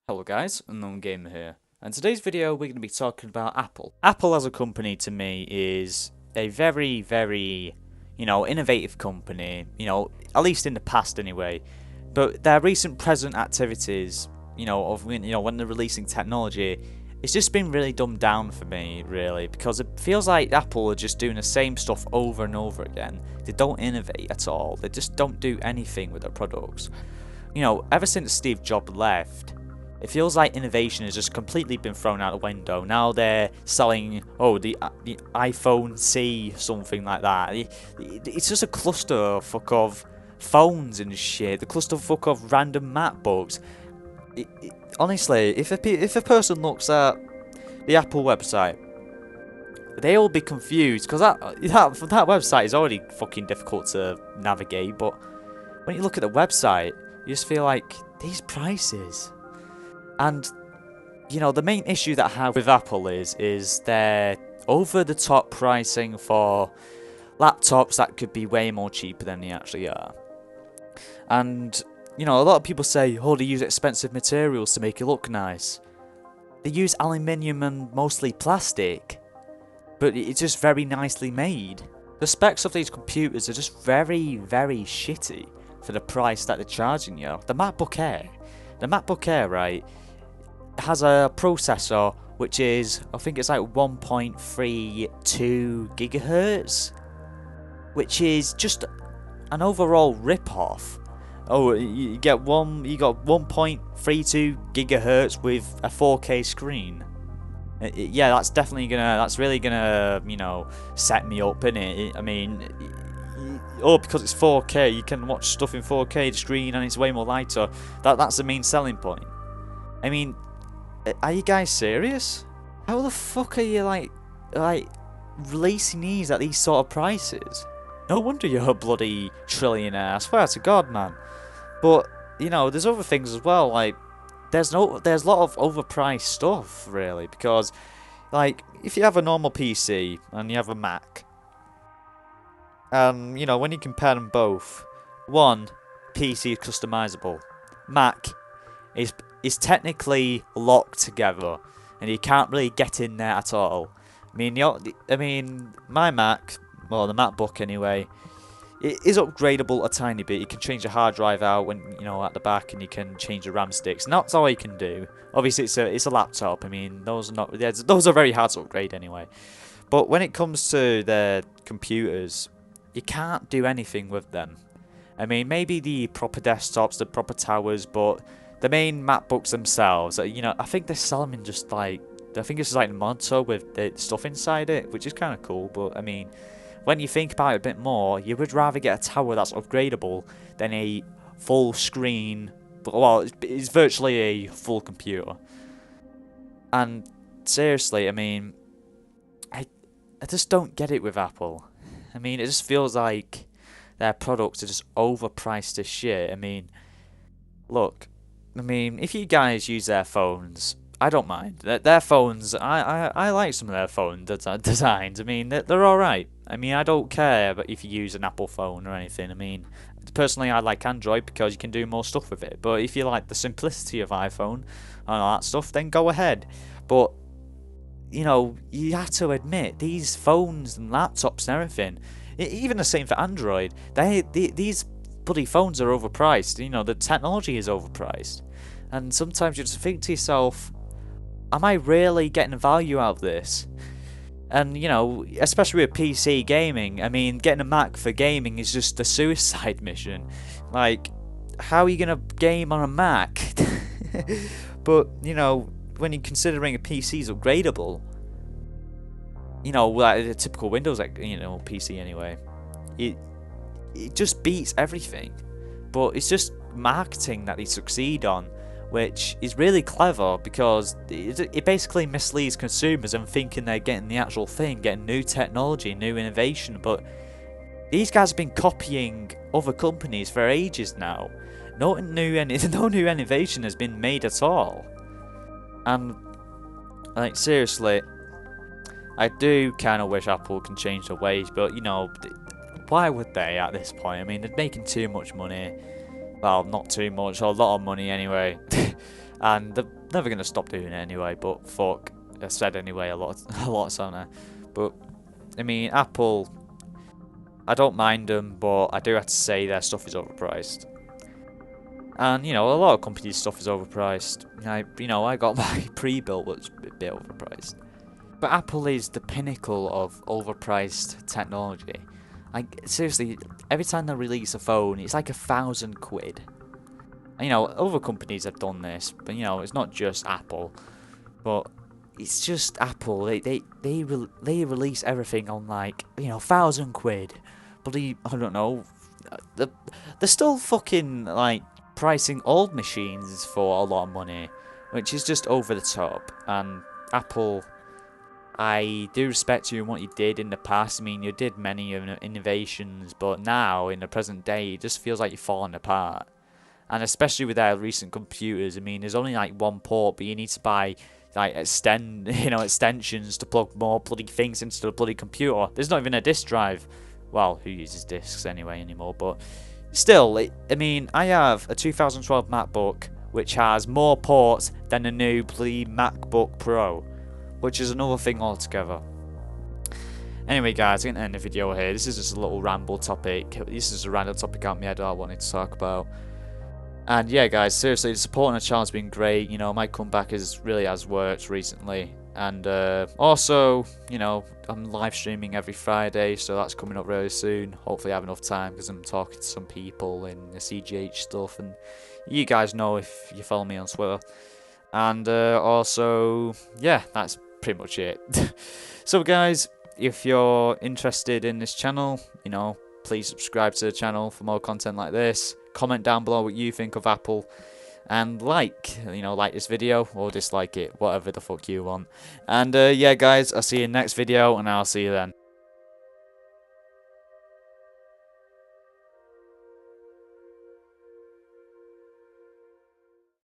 Hello guys, Unknown Gamer here, and today's video we're going to be talking about Apple. Apple as a company to me is a very, innovative company, at least in the past anyway. But their recent present activities, when they're releasing technology, it's just been really dumbed down for me, really, because it feels like Apple are just doing the same stuff over and over again. They don't innovate at all. They just don't do anything with their products. Ever since Steve Jobs left, it feels like innovation has just completely been thrown out the window. Now they're selling, the iPhone C, something like that. It's just a clusterfuck of phones and shit. The clusterfuck of random MacBooks. Honestly, if a person looks at the Apple website, they'll be confused because that website is already fucking difficult to navigate. But when you look at the website, you just feel like these prices. And, the main issue that I have with Apple is their over-the-top pricing for laptops that could be way more cheaper than they actually are. And, a lot of people say, they use expensive materials to make it look nice. They use aluminium and mostly plastic, but it's just very nicely made. The specs of these computers are just very shitty for the price that they're charging you. The MacBook Air, right, has a processor which is, I think it's like 1.32 gigahertz, which is just an overall rip-off. You got 1.32 gigahertz with a 4K screen. Yeah, that's really gonna, set me up, innit? I mean, because it's 4K, you can watch stuff in 4K the screen and it's way more lighter. That's the main selling point. I mean, are you guys serious? How the fuck are you like releasing these at these sort of prices? No wonder you're a bloody trillionaire, I swear to God, man. But, there's other things as well, like, there's a lot of overpriced stuff, really, because, like, if you have a normal PC and you have a Mac, when you compare them both, one, PC is customizable, Mac is technically locked together, and you can't really get in there at all. I mean, my Mac, well, the MacBook anyway, it is upgradable a tiny bit. You can change the hard drive out when at the back, and you can change the RAM sticks. And that's all you can do. Obviously, it's a laptop. I mean, those are very hard to upgrade anyway. But when it comes to the computers, you can't do anything with them. I mean, maybe the proper desktops, the proper towers, but the main MacBooks themselves, I think they sell them in just like, I think it's like a monitor with the stuff inside it, which is kind of cool. But I mean, when you think about it a bit more, you would rather get a tower that's upgradable than a full screen. Well, it's virtually a full computer. And seriously, I mean, I just don't get it with Apple. I mean, it just feels like their products are just overpriced as shit. I mean, look, if you guys use their phones, I don't mind. Their phones, I like some of their phone designs. I mean, they're alright. I mean, I don't care if you use an Apple phone or anything. I mean, personally, I like Android because you can do more stuff with it. But if you like the simplicity of iPhone and all that stuff, then go ahead. But, you have to admit, these phones and laptops and everything, even the same for Android, these bloody phones are overpriced. The technology is overpriced. And sometimes you just think to yourself, am I really getting value out of this? And, especially with PC gaming, I mean, getting a Mac for gaming is just a suicide mission. Like, how are you going to game on a Mac? But, when you're considering a PC is upgradable, like a typical Windows, PC anyway, it just beats everything. But it's just marketing that they succeed on, which is really clever because it basically misleads consumers and thinking they're getting the actual thing, getting new technology, new innovation. But these guys have been copying other companies for ages now. No new innovation has been made at all. And, like, seriously, I do kind of wish Apple can change their ways, but, why would they at this point? I mean, they're making too much money. Well, not too much, a lot of money anyway. and they're never gonna stop doing it anyway. But fuck, I said anyway a lot, a lot, haven't I? But I mean, Apple, I don't mind them, but I do have to say their stuff is overpriced. And, you know, a lot of companies' stuff is overpriced. I got my pre-built, was a bit overpriced. But Apple is the pinnacle of overpriced technology. Like, seriously, every time they release a phone, it's like £1,000. And, other companies have done this, but, it's not just Apple. But it's just Apple. They release everything on, like, £1,000. Bloody, I don't know. They're still fucking, like, pricing old machines for a lot of money, which is just over the top. And Apple, I do respect you and what you did in the past. I mean, you did many innovations, but now, in the present day, it just feels like you're falling apart. And especially with their recent computers, I mean, there's only like one port, but you need to buy like extensions to plug more bloody things into the bloody computer. There's not even a disk drive. Well, who uses disks anyway anymore? But still, I mean, I have a 2012 MacBook which has more ports than the new bloody MacBook Pro, which is another thing altogether. Anyway, guys, I'm going to end the video here. This is just a little ramble topic. This is a random topic out of my head that I wanted to talk about. And yeah, guys, seriously, the support on the channel has been great. My comeback has worked recently. And also, I'm live streaming every Friday, so that's coming up really soon. Hopefully I have enough time, because I'm talking to some people in the CGH stuff, and you guys know if you follow me on Twitter. And also, yeah, that's pretty much it. So guys, if you're interested in this channel, please subscribe to the channel for more content like this. Comment down below what you think of Apple. And like this video or dislike it, whatever the fuck you want. And yeah, guys, I'll see you in the next video, and I'll see you then.